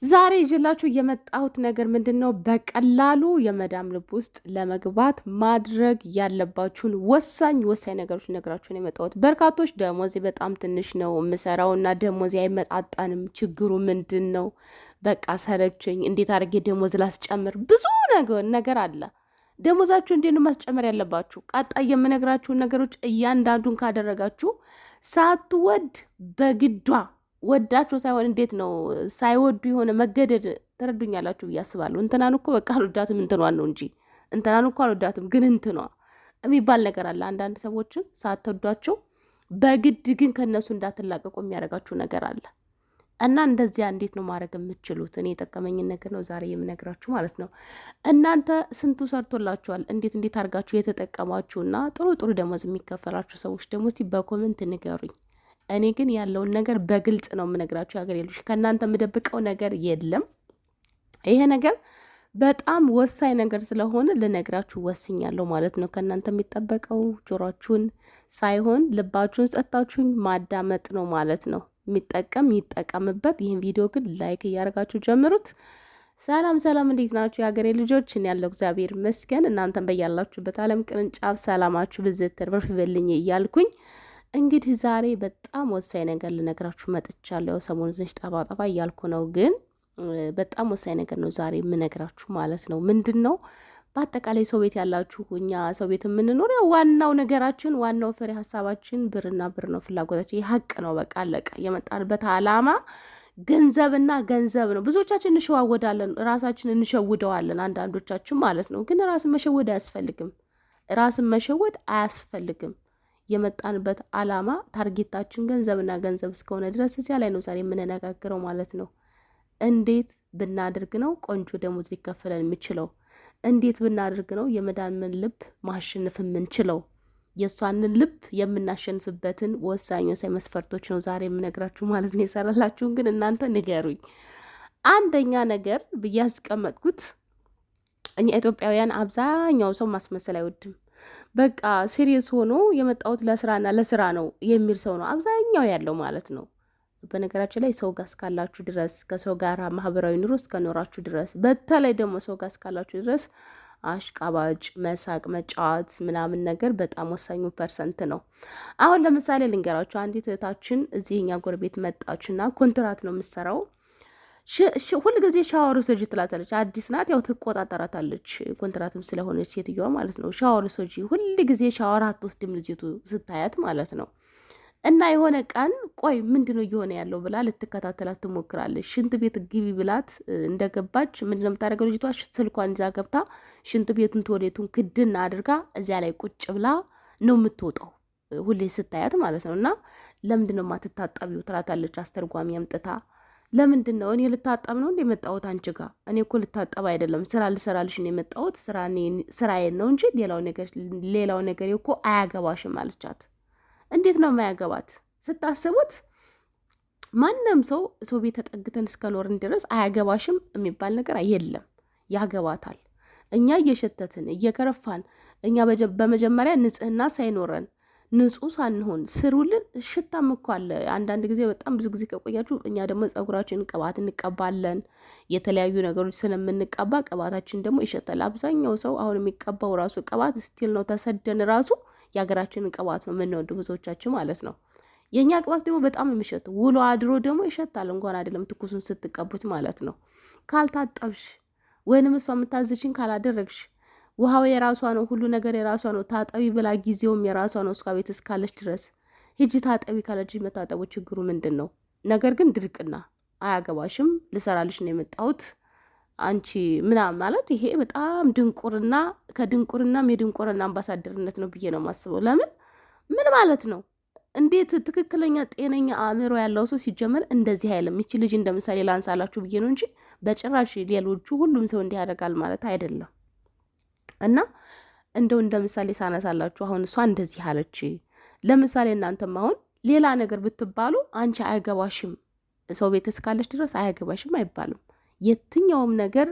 ዛሬ ይዤላችሁ የመጣሁት ነገር ምንድነው? በቀላሉ የመዳም ልብ ውስጥ ለመግባት ማድረግ ያለባችሁን ወሳኝ ነገሮች ነግራችሁን የመጣሁት። በርካቶች ደሞዜ በጣም ትንሽ ነው የምሰራው እና ደሞዜ አይመጣጣንም፣ ችግሩ ምንድን ነው? በቃ ሰለቸኝ፣ እንዴት አድርጌ ደሞዝ ላስጨምር? ብዙ ነገር አለ። ደሞዛችሁ እንዴት ነው ማስጨመር ያለባችሁ? ቀጣይ የምነግራችሁን ነገሮች እያንዳንዱን ካደረጋችሁ ሳትወድ በግዷ ወዳችሁ ሳይሆን እንዴት ነው ሳይወዱ የሆነ መገደድ ተረዱኛላችሁ ብዬ አስባለሁ። እንትናን እኮ በቃ አልወዳትም እንትኗን ነው እንጂ እንትናን እኮ አልወዳትም ግን እንትኗ የሚባል ነገር አለ። አንዳንድ ሰዎችን ሳትወዷቸው በግድ ግን ከነሱ እንዳትላቀቁ የሚያደርጋችሁ ነገር አለ እና እንደዚያ እንዴት ነው ማድረግ የምትችሉት? እኔ የጠቀመኝን ነገር ነው ዛሬ የምነግራችሁ ማለት ነው። እናንተ ስንቱ ሰርቶላችኋል? እንዴት አድርጋችሁ የተጠቀማችሁና ጥሩ ደሞዝ የሚከፈላችሁ ሰዎች ደግሞ እስቲ በኮመንት ንገሩኝ። እኔ ግን ያለውን ነገር በግልጽ ነው የምነግራችሁ። ያገር የሉሽ ከእናንተ የምደብቀው ነገር የለም። ይሄ ነገር በጣም ወሳኝ ነገር ስለሆነ ልነግራችሁ ወስኛለሁ ማለት ነው። ከእናንተ የሚጠበቀው ጆሯችሁን ሳይሆን ልባችሁን ጸጥታችሁን ማዳመጥ ነው ማለት ነው። የሚጠቀም ይጠቀምበት። ይህን ቪዲዮ ግን ላይክ እያደረጋችሁ ጀምሩት። ሰላም፣ እንዴት ናችሁ የሀገሬ ልጆች? እኔ ያለው እግዚአብሔር ይመስገን። እናንተም በያላችሁበት ዓለም ቅርንጫፍ ሰላማችሁ ብዝት ተርበፍ ይበልኝ እያልኩኝ እንግዲህ ዛሬ በጣም ወሳኝ ነገር ልነግራችሁ መጥቻለሁ። ሰሞኑን ትንሽ ጠፋ እያልኩ ነው፣ ግን በጣም ወሳኝ ነገር ነው ዛሬ የምነግራችሁ ማለት ነው። ምንድን ነው? በአጠቃላይ ሰው ቤት ያላችሁ፣ እኛ ሰው ቤት የምንኖር ያው ዋናው ነገራችን ዋናው ፍሬ ሀሳባችን ብርና ብር ነው፣ ፍላጎታችን ይህ ሀቅ ነው። በቃ አለቀ። የመጣንበት አላማ ገንዘብና ገንዘብ ነው። ብዙዎቻችን እንሸዋወዳለን፣ ራሳችን እንሸውደዋለን፣ አንዳንዶቻችን ማለት ነው። ግን ራስን መሸወድ አያስፈልግም። ራስን መሸወድ አያስፈልግም። የመጣንበት አላማ ታርጌታችን ገንዘብና ገንዘብ እስከሆነ ድረስ እዚያ ላይ ነው ዛሬ የምንነጋግረው ማለት ነው። እንዴት ብናደርግ ነው ቆንጆ ደሞዝ ሊከፈለን የሚችለው? እንዴት ብናደርግ ነው የመዳምን ልብ ማሸነፍ የምንችለው? የእሷንን ልብ የምናሸንፍበትን ወሳኝ መስፈርቶች ነው ዛሬ የምነግራችሁ ማለት ነው። የሰራላችሁን ግን እናንተ ንገሩኝ። አንደኛ ነገር ብዬ ያስቀመጥኩት እኛ ኢትዮጵያውያን አብዛኛው ሰው ማስመሰል አይወድም። በቃ ሲሪየስ ሆኖ የመጣሁት ለስራ ነው የሚል ሰው ነው አብዛኛው ያለው ማለት ነው። በነገራችን ላይ ሰው ጋር እስካላችሁ ድረስ ከሰው ጋር ማህበራዊ ኑሮ እስከኖራችሁ ድረስ በተለይ ደግሞ ሰው ጋር እስካላችሁ ድረስ አሽቃባጭ፣ መሳቅ፣ መጫወት ምናምን ነገር በጣም ወሳኙ ፐርሰንት ነው። አሁን ለምሳሌ ልንገራችሁ። አንዲት እህታችን እዚህ እኛ ጎረቤት መጣችና ኮንትራት ነው የምትሰራው። ሁል ጊዜ ሻወር ውሰጂ ትላታለች። አዲስ ናት፣ ያው ትቆጣጠራታለች። ኮንትራትም ስለሆነች ሴትዮዋ ማለት ነው። ሻወር ውሰጂ፣ ሁል ጊዜ ሻወር አትወስድም ልጅቱ ስታያት ማለት ነው። እና የሆነ ቀን ቆይ ምንድነው እየሆነ ያለው ብላ ልትከታተላት ትሞክራለች። ሽንት ቤት ግቢ ብላት እንደገባች ምንድነው የምታደርገው ልጅቷ? ስልኳን ይዛ ገብታ ሽንት ቤቱን ቶሌቱን ክድና አድርጋ እዚያ ላይ ቁጭ ብላ ነው የምትወጣው ሁሌ ስታያት ማለት ነው። እና ለምንድነው የማትታጠቢው ትላታለች አስተርጓሚ አምጥታ። ለምንድን ነው? እኔ ልታጠብ ነው እንደ የመጣሁት አንቺ ጋር? እኔ እኮ ልታጠብ አይደለም ስራ ልሰራልሽ ነው የመጣሁት። ስራዬን ነው እንጂ ሌላው ነገር እኮ አያገባሽም አለቻት። እንዴት ነው የማያገባት? ስታስቡት ማንም ሰው ቤት ተጠግተን እስከኖርን ድረስ አያገባሽም የሚባል ነገር የለም። ያገባታል። እኛ እየሸተትን እየከረፋን፣ እኛ በመጀመሪያ ንጽህና ሳይኖረን ንጹህ ሳንሆን ስሩልን። ሽታም እኮ አለ አንዳንድ ጊዜ። በጣም ብዙ ጊዜ ከቆያችሁ እኛ ደግሞ ጸጉራችን ቅባት እንቀባለን። የተለያዩ ነገሮች ስለምንቀባ ቅባታችን ደግሞ ይሸታል። አብዛኛው ሰው አሁን የሚቀባው ራሱ ቅባት ስቲል ነው። ተሰደን ራሱ የሀገራችንን ቅባት ነው የምንወዱ ብዙዎቻችን ማለት ነው። የእኛ ቅባት ደግሞ በጣም የሚሸተው ውሎ አድሮ ደግሞ ይሸታል። እንኳን አይደለም ትኩሱን ስትቀቡት ማለት ነው። ካልታጠብሽ ወይንም እሷ የምታዝሽን ካላደረግሽ ውሃው የራሷ ነው፣ ሁሉ ነገር የራሷ ነው። ታጠቢ ብላ ጊዜውም የራሷ ነው። እስኳ ቤት እስካለች ድረስ ሂጂ ታጠቢ ካለች መታጠቡ ችግሩ ምንድን ነው? ነገር ግን ድርቅና አያገባሽም፣ ልሰራልሽ ነው የመጣሁት አንቺ ምናምን ማለት ይሄ በጣም ድንቁርና፣ ከድንቁርናም የድንቁርና አምባሳደርነት ነው ብዬ ነው የማስበው። ለምን ምን ማለት ነው? እንዴት ትክክለኛ ጤነኛ አእምሮ ያለው ሰው ሲጀመር እንደዚህ አይልም። ይቺ ልጅ እንደ ምሳሌ ላንሳላችሁ ብዬ ነው እንጂ በጭራሽ ሌሎቹ ሁሉም ሰው እንዲህ ያደርጋል ማለት አይደለም። እና እንደው እንደ ምሳሌ ሳነሳላችሁ አሁን እሷ እንደዚህ አለች። ለምሳሌ እናንተም አሁን ሌላ ነገር ብትባሉ አንቺ አያገባሽም፣ ሰው ቤት እስካለች ድረስ አያገባሽም አይባልም። የትኛውም ነገር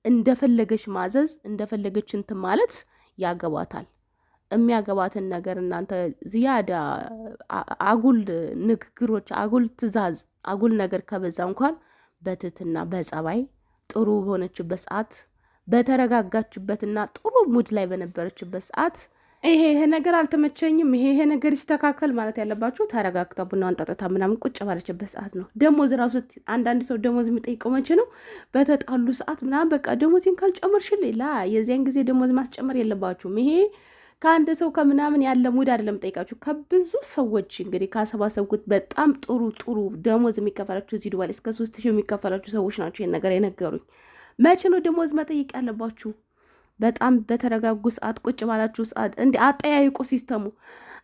እንደፈለገች ማዘዝ እንደፈለገች እንትን ማለት ያገባታል። የሚያገባትን ነገር እናንተ ዝያዳ አጉል ንግግሮች፣ አጉል ትዕዛዝ፣ አጉል ነገር ከበዛ እንኳን በትትና በጸባይ ጥሩ በሆነችበት ሰዓት በተረጋጋችበትና ጥሩ ሙድ ላይ በነበረችበት ሰዓት ይሄ ነገር አልተመቸኝም፣ ይሄ ነገር ይስተካከል ማለት ያለባችሁ ተረጋግታ ቡናዋን ጠጥታ ምናምን ቁጭ ባለችበት ሰዓት ነው። ደሞዝ ራሱ አንዳንድ ሰው ደሞዝ የሚጠይቀው መቼ ነው? በተጣሉ ሰዓት ምናምን በቃ ደሞዝን ካልጨመርሽልኝ ላ የዚያን ጊዜ ደሞዝ ማስጨመር የለባችሁም። ይሄ ከአንድ ሰው ከምናምን ያለ ሙድ አይደለም ጠይቃችሁ። ከብዙ ሰዎች እንግዲህ ካሰባሰብኩት በጣም ጥሩ ደሞዝ የሚከፈላችሁ እዚህ ዱባይ እስከ 3000 የሚከፈላችሁ ሰዎች ናቸው ይሄን ነገር የነገሩኝ። መቼ ነው ደሞዝ መጠየቅ ያለባችሁ? በጣም በተረጋጉ ሰዓት ቁጭ ባላችሁ ሰዓት እንዲ አጠያይቁ ሲስተሙ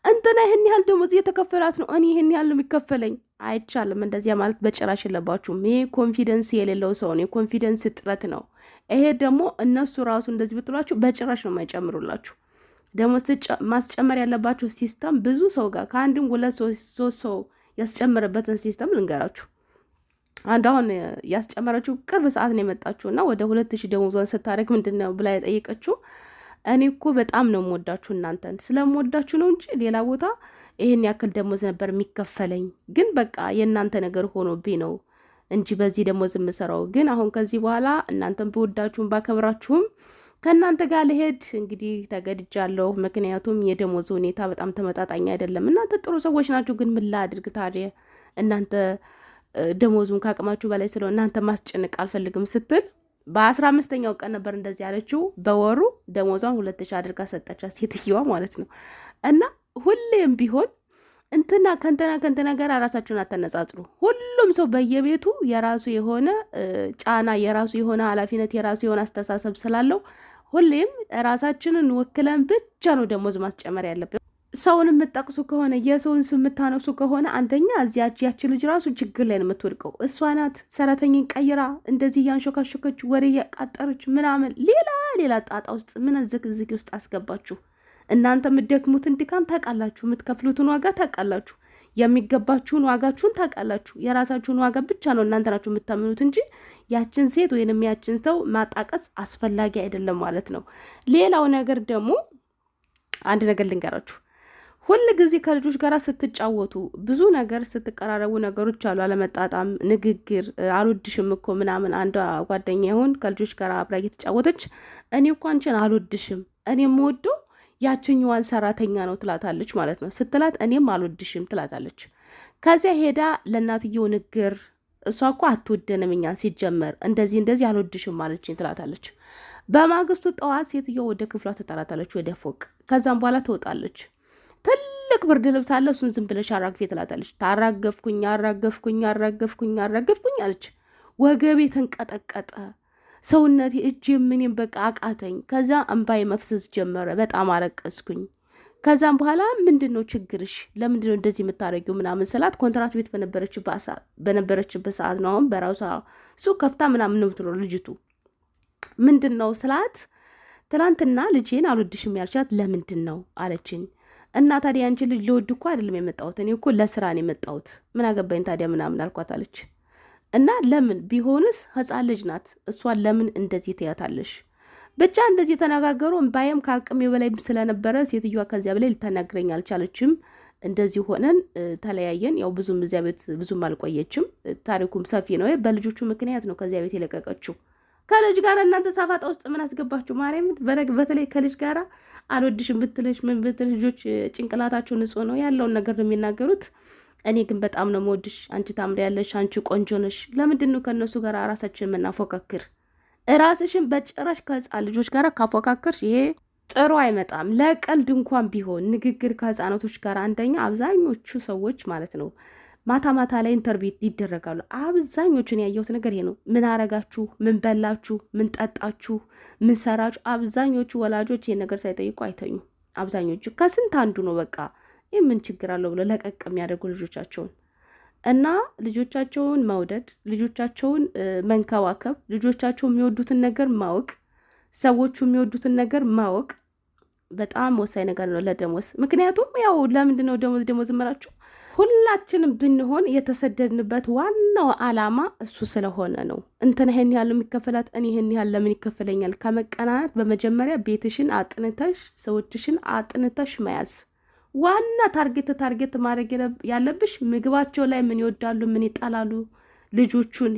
እንትና ይህን ያህል ደሞዝ እየተከፈላት ነው፣ እኔ ይህን ያህል ነው የሚከፈለኝ። አይቻልም። እንደዚያ ማለት በጭራሽ የለባችሁም። ይሄ ኮንፊደንስ የሌለው ሰው ነው፣ የኮንፊደንስ እጥረት ነው። ይሄ ደግሞ እነሱ ራሱ እንደዚህ ብትሏችሁ በጭራሽ ነው የማይጨምሩላችሁ። ደሞዝ ማስጨመር ያለባችሁ ሲስተም ብዙ ሰው ጋር ከአንድም 2-3 ሰው ያስጨመረበትን ሲስተም ልንገራችሁ። አንድ አሁን ያስጨመረችው ቅርብ ሰዓት ነው የመጣችው እና ወደ 2000 ደሞዟን ስታደርግ ምንድን ነው ብላ የጠየቀችው፣ እኔ እኮ በጣም ነው የምወዳችሁ እናንተን ስለምወዳችሁ ነው እንጂ ሌላ ቦታ ይህን ያክል ደሞዝ ነበር የሚከፈለኝ፣ ግን በቃ የእናንተ ነገር ሆኖብኝ ነው እንጂ በዚህ ደሞዝ የምሰራው። ግን አሁን ከዚህ በኋላ እናንተን ብወዳችሁም ባከብራችሁም ከእናንተ ጋር ልሄድ እንግዲህ ተገድጃለሁ። ምክንያቱም የደሞዝ ሁኔታ በጣም ተመጣጣኝ አይደለም። እናንተ ጥሩ ሰዎች ናችሁ፣ ግን ምን ላድርግ ታዲያ እናንተ ደሞዙን ካቅማችሁ በላይ ስለሆነ እናንተ ማስጨንቅ አልፈልግም ስትል በ15ኛው ቀን ነበር እንደዚህ ያለችው። በወሩ ደሞዟን 2000 አድርጋ ሰጠቻት ሴትዮዋ ማለት ነው። እና ሁሌም ቢሆን ከእንትና ጋር ራሳችሁን አተነጻጽሩ። ሁሉም ሰው በየቤቱ የራሱ የሆነ ጫና፣ የራሱ የሆነ ኃላፊነት፣ የራሱ የሆነ አስተሳሰብ ስላለው ሁሌም ራሳችንን ወክለን ብቻ ነው ደሞዝ ማስጨመር ያለብን። ሰውን የምጠቅሱ ከሆነ የሰውን ስም የምታነሱ ከሆነ አንደኛ ያቺ ልጅ ራሱ ችግር ላይ ነው የምትወድቀው። እሷ ናት ሰራተኛን ቀይራ እንደዚህ እያንሾካሾከች ወሬ እያቃጠረች ምናምን ሌላ ጣጣ ውስጥ ምን ዝግዝግ ውስጥ አስገባችሁ። እናንተ የምትደክሙትን ድካም ታውቃላችሁ፣ የምትከፍሉትን ዋጋ ታውቃላችሁ፣ የሚገባችሁን ዋጋችሁን ታውቃላችሁ። የራሳችሁን ዋጋ ብቻ ነው እናንተ ናችሁ የምታምኑት እንጂ ያችን ሴት ወይንም ያችን ሰው ማጣቀስ አስፈላጊ አይደለም ማለት ነው። ሌላው ነገር ደግሞ አንድ ነገር ልንገራችሁ። ሁል ጊዜ ከልጆች ጋር ስትጫወቱ ብዙ ነገር ስትቀራረቡ ነገሮች አሉ፣ አለመጣጣም፣ ንግግር፣ አልወድሽም እኮ ምናምን። አንዷ ጓደኛ ይሁን ከልጆች ጋር አብራ እየተጫወተች እኔ እኮ አንቺን አልወድሽም፣ እኔ የምወደው ያችኛዋን ሰራተኛ ነው ትላታለች ማለት ነው። ስትላት እኔም አልወድሽም ትላታለች። ከዚያ ሄዳ ለእናትየው ንግር፣ እሷ እኮ አትወደንም እኛን ሲጀመር እንደዚህ አልወድሽም ማለችኝ ትላታለች። በማግስቱ ጠዋት ሴትየው ወደ ክፍሏ ትጠራታለች፣ ወደ ፎቅ። ከዛም በኋላ ትወጣለች። ትልቅ ብርድ ልብስ አለ፣ እሱን ዝም ብለሽ አራግፌ ትላታለች። ታራገፍኩኝ አለች። ወገቤ ተንቀጠቀጠ፣ ሰውነቴ እጅ ምንም በቃ አቃተኝ። ከዛ እንባዬ መፍሰስ ጀመረ፣ በጣም አረቀስኩኝ። ከዛም በኋላ ምንድን ነው ችግርሽ? ለምንድን ነው እንደዚህ የምታደርጊው ምናምን ስላት ኮንትራት ቤት በነበረችበት ሰዓት ነው። አሁን በራሷ ሱቅ ከፍታ ምናምን ነው የምትኖር ልጅቱ። ምንድን ነው ስላት ትላንትና ልጄን አልወድሽም ያልሻት ለምንድን ነው አለችኝ። እና ታዲያ አንቺ ልጅ ልወድ እኮ አይደለም የመጣሁት፣ እኔ እኮ ለስራ ነው የመጣሁት፣ ምን አገባኝ ታዲያ ምናምን አልኳት አለች። እና ለምን ቢሆንስ ህፃን ልጅ ናት፣ እሷን ለምን እንደዚህ ትያታለሽ? ብቻ እንደዚህ ተነጋገሩ። እምባዬም ከአቅሜ በላይ ስለነበረ ሴትዮዋ ከዚያ በላይ ልታናግረኝ አልቻለችም። እንደዚህ ሆነን ተለያየን። ያው ብዙም እዚያ ቤት ብዙም አልቆየችም። ታሪኩም ሰፊ ነው። በልጆቹ ምክንያት ነው ከዚያ ቤት የለቀቀችው። ከልጅ ጋር እናንተ ሳፋጣ ውስጥ ምን አስገባችሁ? ማርያም በተለይ ከልጅ ጋር አልወድሽም ብትልሽ ምን ብትል ልጆች ጭንቅላታቸው ንጹህ ነው፣ ያለውን ነገር ነው የሚናገሩት። እኔ ግን በጣም ነው የምወድሽ፣ አንቺ ታምሪያለሽ፣ አንቺ ቆንጆ ነሽ። ለምንድን ነው ከእነሱ ጋር ራሳችን የምናፎካክር? ራስሽን በጭራሽ ከህፃን ልጆች ጋር ካፎካክርሽ ይሄ ጥሩ አይመጣም። ለቀልድ እንኳን ቢሆን ንግግር ከህፃናቶች ጋር አንደኛ አብዛኞቹ ሰዎች ማለት ነው ማታ ላይ ኢንተርቪው ይደረጋሉ። አብዛኞቹን ያየሁት ነገር ይሄ ነው። ምን አረጋችሁ፣ ምን በላችሁ፣ ምን ጠጣችሁ፣ ምን ሰራችሁ። አብዛኞቹ ወላጆች ይሄን ነገር ሳይጠይቁ አይተኙ። አብዛኞቹ ከስንት አንዱ ነው በቃ ይህ ምን ችግር አለው ብሎ ለቀቅ የሚያደርጉ ልጆቻቸውን እና ልጆቻቸውን መውደድ፣ ልጆቻቸውን መንከባከብ፣ ልጆቻቸው የሚወዱትን ነገር ማወቅ፣ ሰዎቹ የሚወዱትን ነገር ማወቅ በጣም ወሳኝ ነገር ነው ለደሞዝ። ምክንያቱም ያው ለምንድን ነው ደሞዝ እምላችሁ ሁላችንም ብንሆን የተሰደድንበት ዋናው ዓላማ እሱ ስለሆነ ነው። እንትን ይሄን ያህል የሚከፈላት እኔ ይሄን ያህል ለምን ይከፈለኛል ከመቀናናት በመጀመሪያ ቤትሽን አጥንተሽ ሰዎችሽን አጥንተሽ መያዝ ዋና ታርጌት ማድረግ ያለብሽ። ምግባቸው ላይ ምን ይወዳሉ፣ ምን ይጠላሉ፣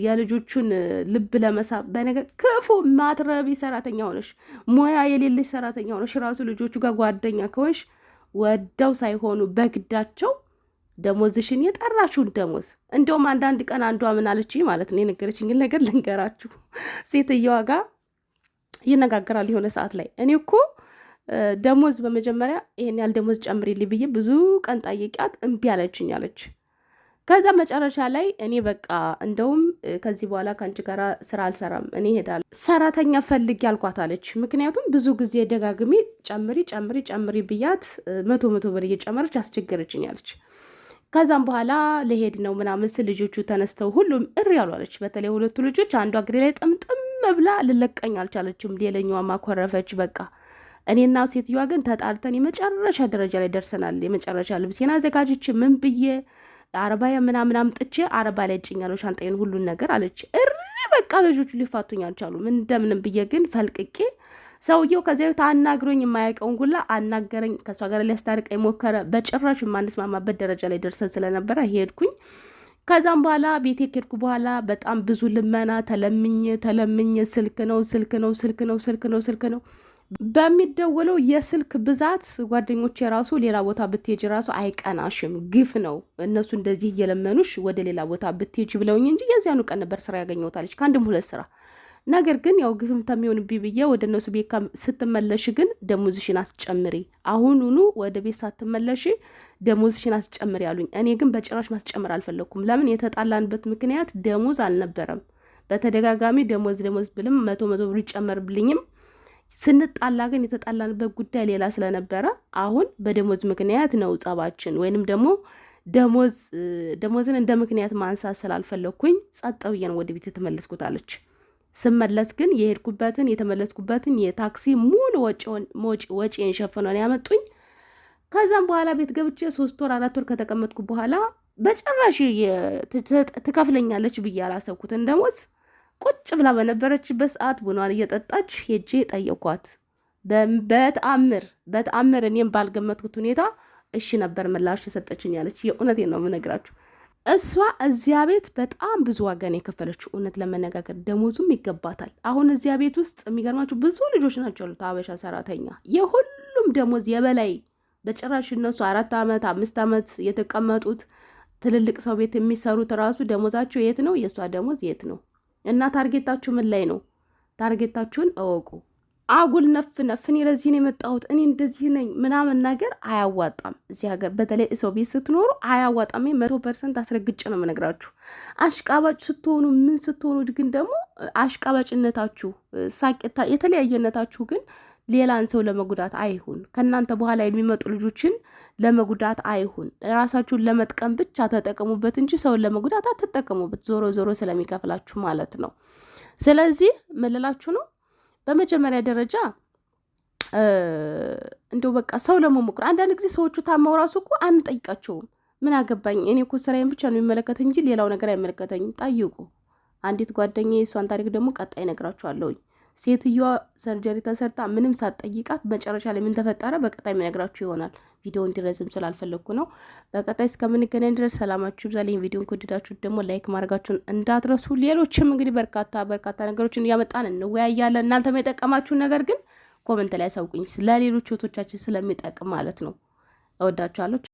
የልጆቹን ልብ ለመሳብ በነገር ክፉ ማትረቢ ሰራተኛ ሆነሽ ሙያ የሌለሽ ሰራተኛ ሆነሽ ራሱ ልጆቹ ጋር ጓደኛ ከሆንሽ ወደው ሳይሆኑ በግዳቸው ደሞዝሽን የጠራችሁን ደሞዝ እንደውም አንዳንድ ቀን አንዷ ምን አለች ማለት ነው የነገረችኝ ነገር ልንገራችሁ። ሴትየዋ ጋር ይነጋገራል የሆነ ሰዓት ላይ እኔ እኮ ደሞዝ በመጀመሪያ ይሄን ያህል ደሞዝ ጨምሪልኝ ብዬ ብዙ ቀን ጠይቂያት እምቢ አለችኝ አለች። ከዛ መጨረሻ ላይ እኔ በቃ እንደውም ከዚህ በኋላ ከአንቺ ጋር ስራ አልሰራም እኔ እሄዳለሁ ሰራተኛ ፈልግ ያልኳት አለች። ምክንያቱም ብዙ ጊዜ ደጋግሜ ጨምሪ ብያት 100 ብር እየጨመረች አስቸገረችኝ አለች። ከዛም በኋላ ለሄድ ነው ምናምን ስል ልጆቹ ተነስተው ሁሉም እሪ ያሉ አለች። በተለይ ሁለቱ ልጆች አንዷ እግሬ ላይ ጥምጥም ብላ ልለቀኝ አልቻለችም። ሌላኛዋ ማኮረፈች። በቃ እኔና ሴትዮዋ ግን ተጣልተን የመጨረሻ ደረጃ ላይ ደርሰናል። የመጨረሻ ልብሴን አዘጋጅቼ ምን ብዬ አረባ ምናምን አምጥቼ አረባ ላይ ጭኛለሁ ሻንጣዬን ሁሉን ነገር አለች። እሪ በቃ ልጆቹ ሊፋቱኝ አልቻሉም። እንደምንም ብዬ ግን ፈልቅቄ ሰውየው ከዚያ ቤት አናግሮኝ የማያውቀውን ሁላ አናገረኝ። ከእሷ ጋር ሊያስታርቀኝ ሞከረ። በጭራሽ የማንስማማበት ደረጃ ላይ ደርሰን ስለነበረ ሄድኩኝ። ከዛም በኋላ ቤቴ ከሄድኩ በኋላ በጣም ብዙ ልመና ተለምኜ ስልክ ነው በሚደወለው የስልክ ብዛት ጓደኞቼ ራሱ ሌላ ቦታ ብትሄጂ ራሱ አይቀናሽም፣ ግፍ ነው እነሱ እንደዚህ እየለመኑሽ ወደ ሌላ ቦታ ብትሄጂ ብለውኝ እንጂ የዚያኑ ቀን ነበር ስራ ያገኘሁታለች ከአንድም 2 ስራ። ነገር ግን ያው ግፍም ተሚሆንብኝ ብዬ ወደ እነሱ ቤት ስትመለሽ ግን ደሞዝሽን አስጨምሪ፣ አሁኑኑ ወደ ቤት ሳትመለሽ ደሞዝሽን አስጨምሪ ያሉኝ። እኔ ግን በጭራሽ ማስጨምር አልፈለኩም። ለምን? የተጣላንበት ምክንያት ደሞዝ አልነበረም። በተደጋጋሚ ደሞዝ ብልም 100 ብር ይጨመርብልኝም ስንጣላ ግን የተጣላንበት ጉዳይ ሌላ ስለነበረ አሁን በደሞዝ ምክንያት ነው ጸባችን፣ ወይንም ደግሞ ደሞዝን እንደ ምክንያት ማንሳት ስላልፈለኩኝ ጸጥ ብዬ ነው ወደ ቤት የተመለስኩታለች። ስመለስ ግን የሄድኩበትን የተመለስኩበትን የታክሲ ሙሉ ወጪን ሸፍነው ያመጡኝ። ከዛም በኋላ ቤት ገብቼ 3 ወር 4 ወር ከተቀመጥኩ በኋላ በጭራሽ ትከፍለኛለች ብዬ አላሰብኩትን ደሞዝ ቁጭ ብላ በነበረችበት ሰዓት ቡናን እየጠጣች ሄጄ ጠየኳት። በተአምር እኔም ባልገመትኩት ሁኔታ እሺ ነበር ምላሽ ተሰጠችኝ ያለች። የእውነቴን ነው የምነግራችሁ። እሷ እዚያ ቤት በጣም ብዙ ዋጋ ነው የከፈለችው። እውነት ለመነጋገር ደሞዙም ይገባታል። አሁን እዚያ ቤት ውስጥ የሚገርማችሁ ብዙ ልጆች ናቸው ያሉት አበሻ ሰራተኛ፣ የሁሉም ደሞዝ የበላይ በጭራሽ እነሱ 4 ዓመት 5 ዓመት የተቀመጡት ትልልቅ ሰው ቤት የሚሰሩት ራሱ ደሞዛቸው የት ነው? የእሷ ደሞዝ የት ነው? እና ታርጌታችሁ ምን ላይ ነው? ታርጌታችሁን እወቁ። አጉል ነፍ እኔ ለዚህ ነው የመጣሁት እኔ እንደዚህ ነኝ ምናምን ነገር አያዋጣም። እዚህ ሀገር በተለይ ሰው ቤት ስትኖሩ አያዋጣም። 100% አስረግጬ ነው የምነግራችሁ። አሽቃባጭ ስትሆኑ ምን ስትሆኑ ግን ደግሞ አሽቃባጭነታችሁ ሳቂታ የተለያየነታችሁ ግን ሌላን ሰው ለመጉዳት አይሁን። ከናንተ በኋላ የሚመጡ ልጆችን ለመጉዳት አይሁን። ራሳችሁን ለመጥቀም ብቻ ተጠቀሙበት እንጂ ሰውን ለመጉዳት አትጠቀሙበት። ዞሮ ስለሚከፍላችሁ ማለት ነው። ስለዚህ መልላችሁ ነው በመጀመሪያ ደረጃ እንደው በቃ ሰው ለመሞክር። አንዳንድ ጊዜ ሰዎቹ ታመው ራሱ እኮ አንጠይቃቸውም። ምን አገባኝ እኔ እኮ ስራዬን ብቻ ነው የሚመለከተኝ እንጂ ሌላው ነገር አይመለከተኝም። ጠይቁ። አንዲት ጓደኛዬ እሷን ታሪክ ደግሞ ቀጣይ እነግራችኋለሁኝ። ሴትዮዋ ሰርጀሪ ተሰርታ ምንም ሳትጠይቃት መጨረሻ ላይ ምን ተፈጠረ በቀጣይ የሚነግራችሁ ይሆናል። ቪዲዮ እንዲረዝም ስላልፈለኩ ነው። በቀጣይ እስከምንገናኝ ድረስ ሰላማችሁ ይብዛልኝ። ቪዲዮን ከወደዳችሁት ደግሞ ላይክ ማድረጋችሁን እንዳትረሱ። ሌሎችም እንግዲህ በርካታ ነገሮችን እያመጣን እንወያያለን። እናንተም የጠቀማችሁን ነገር ግን ኮመንት ላይ አሳውቁኝ፣ ስለሌሎች እህቶቻችን ስለሚጠቅም ማለት ነው። እወዳችኋለሁ።